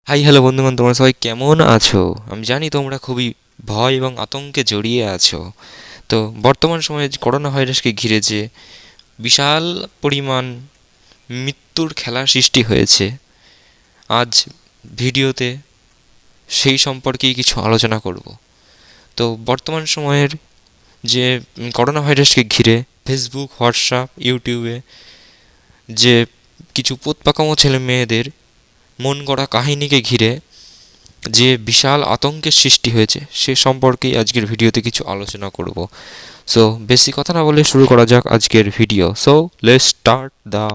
Hi hello বন্ধুগণ, তোমরা সবাই কেমন আছো? আমি জানি তোমরা খুবই ভয় এবং আতঙ্কে জড়িয়ে আছো। তো বর্তমান সময়ে যে করোনা ভাইরাসকে ঘিরে যে বিশাল পরিমাণ মৃত্যুর খেলা সৃষ্টি হয়েছে, আজ ভিডিওতে সেই সম্পর্কেই কিছু আলোচনা করব। তো বর্তমান সময়ের যে করোনা ভাইরাসকে ঘিরে ফেসবুক, হোয়াটসঅ্যাপ, ইউটিউবে যে কিছু পোতপাকামো ছেলে মেয়েদের মন গড়া কাহিনীকে ঘিরে যে বিশাল আতঙ্কের সৃষ্টি হয়েছে সে সম্পর্কেই আজকের ভিডিওতে কিছু আলোচনা করব। সো বেশি কথা না বলে শুরু করা যাক আজকের video. So let's start the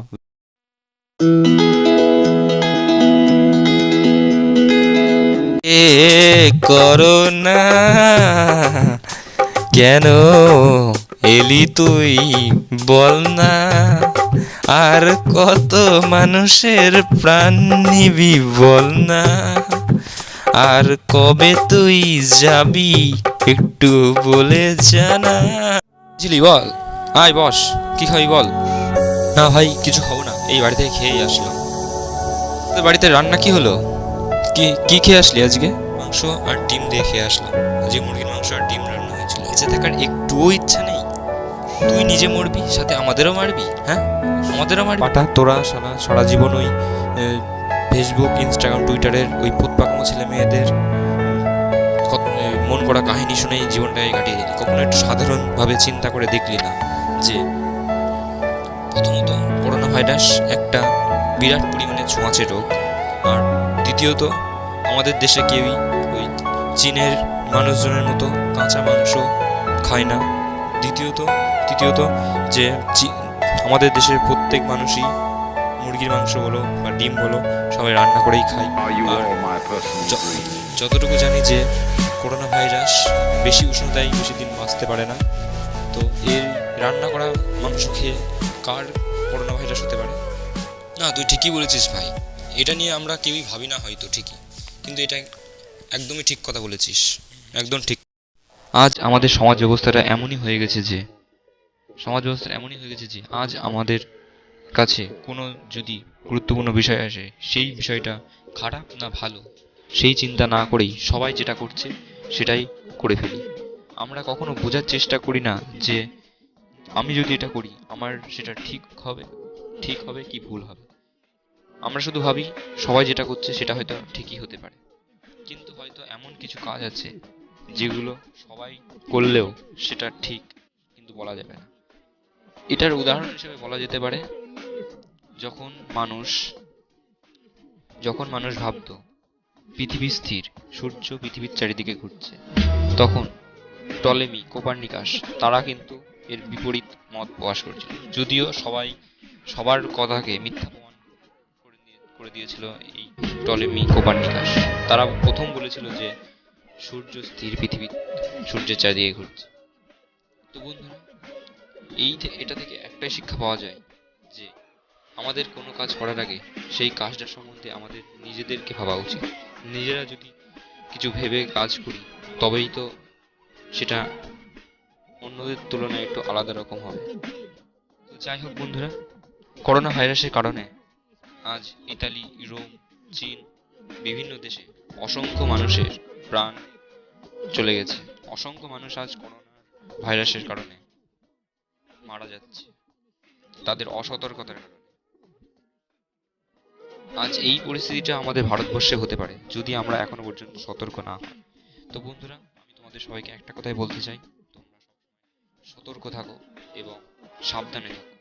corona, কেন এলি তুই বল না, আর কত মানুষের প্রাণ নিবি বল না, আর কবে তুই যাবি একটু বলে জানা। বুঝলি বল, আয় বস, কি খাবি বল? না ভাই কিছু খাবো না, এই বাড়ি থেকে খেয়েই আসলাম। তোর বাড়িতে রান্না কি হলো? কি কি খেয়ে আসলি আজকে? মাংস আর ডিম দিয়ে খেয়ে আসলাম। আজকে মুরগির মাংস আর ডিম রান্না হয়েছিল। বেঁচে থাকার একটুও ইচ্ছা নেই? তুই নিজে মরবি, সাথে আমাদেরও মারবি? হ্যাঁ, আমাদেরও মারবি? পাটা তোরা সারা জীবন ওই ফেসবুক, ইনস্টাগ্রাম, টুইটারের ওই পোতপাকামো ছেলে মেয়েদের মন করা কাহিনী শুনেই জীবনটাকে কাটিয়ে দিলি। কখনো একটু সাধারণভাবে চিন্তা করে দেখলি না যে প্রথমত করোনা ভাইরাস একটা বিরাট পরিমাণে ছোঁয়াচে রোগ, আর দ্বিতীয়ত আমাদের দেশে কেউই ওই চীনের মানুষজনের মতো কাঁচা মাংস খায় না। তৃতীয়ত যে আমাদের দেশের প্রত্যেক মানুষই মুরগির মাংস বলো বা ডিম বলো সবাই রান্না করেই খায়। আর যতটুকু জানি যে করোনা ভাইরাস বেশি উষ্ণতায় বেশি দিন বাঁচতে পারে না। তো এর রান্না করা মাংস খেয়ে কার করোনা ভাইরাস হতে পারে? না, তুই ঠিকই বলেছিস ভাই, এটা নিয়ে আমরা কেউই ভাবি না হয়তো ঠিকই, কিন্তু এটা একদমই ঠিক কথা বলেছিস, একদম ঠিক। আজ আমাদের সমাজ ব্যবস্থাটা এমনই হয়ে গেছে যে আজ আমাদের কাছে কোনো যদি গুরুত্বপূর্ণ বিষয় আসে, সেই বিষয়টা খারাপ না ভালো সেই চিন্তা না করেই সবাই যেটা করছে সেটাই করে ফেলি। আমরা কখনো বোঝার চেষ্টা করি না যে আমি যদি এটা করি আমার সেটা ঠিক হবে কি ভুল হবে। আমরা শুধু ভাবি সবাই যেটা করছে সেটা হয়তো ঠিকই হতে পারে, কিন্তু হয়তো এমন কিছু কাজ আছে যেগুলো সবাই করলেও সেটা ঠিক কিন্তু বলা যাবে না। এটার উদাহরণ হিসেবে বলা যেতে পারে যখন মানুষ ভাবতো পৃথিবী স্থির, সূর্য পৃথিবীর চারিদিকে ঘুরছে, তখন টলেমি, কোপার্নিকাস তারা কিন্তু এর বিপরীত মত প্রকাশ করছিল। যদিও সবার কথাকে মিথ্যা প্রমাণ করে দিয়েছিল এই টলেমি, কোপার্নিকাস। তারা প্রথম বলেছিল যে সূর্য স্থির, পৃথিবী সূর্যের চারিদিকে ঘুরছে। তো বন্ধুরা, এটা থেকে একটাই শিক্ষা পাওয়া যায় যে আমাদের কোনো কাজ করার আগে সেই কাজটার সম্বন্ধে আমাদের নিজেদেরকে ভাবা উচিত। নিজেরা যদি কিছু ভেবে কাজ করি তবেই তো সেটা অন্যদের তুলনায় একটু আলাদা রকম হবে। তো যাই হোক বন্ধুরা, করোনা ভাইরাসের কারণে আজ ইতালি, রোম, চীন, বিভিন্ন দেশে অসংখ্য মানুষের প্রাণ চলে গেছে। অসংখ্য মানুষ আজ করোনা ভাইরাসের কারণে মারা যাচ্ছে তাদের অসতর্কতার কারণে। আজ এই পরিস্থিতিটা আমাদের ভারতবর্ষে হতে পারে যদি আমরা এখনো পর্যন্ত সতর্ক না হই। তো বন্ধুরা, আমি তোমাদের সবাইকে একটা কথাই বলতে চাই, তোমরা সতর্ক থাকো এবং সাবধানে থাকো।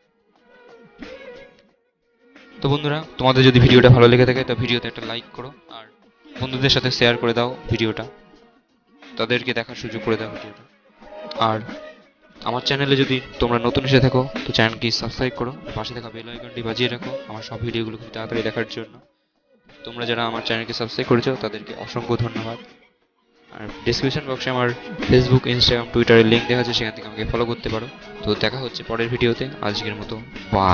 তো বন্ধুরা, তোমাদের যদি ভিডিওটা ভালো লেগে থাকে তো ভিডিওতে একটা লাইক করো, আর বন্ধুদের সাথে শেয়ার করে দাও ভিডিওটা, তাদেরকে দেখার সুযোগ করে দাও ভিডিওটা। আর আমার চ্যানেলে যদি তোমরা নতুন এসে থাকো তো চ্যানেলটি সাবস্ক্রাইব করো, পাশে থাকা বেল আইকনটি বাজিয়ে রাখো আমার সব ভিডিওগুলো খুব তাড়াতাড়ি দেখার জন্য। তোমরা যারা আমার চ্যানেলকে সাবস্ক্রাইব করেছো তাদেরকে অসংখ্য ধন্যবাদ। আর ডিসক্রিপশন বক্সে আমার ফেসবুক, ইনস্টাগ্রাম, টুইটারের লিঙ্ক দেওয়া আছে, সেখান থেকে আমাকে ফলো করতে পারো। তো দেখা হচ্ছে পরের ভিডিওতে, আজকের মতো বাই।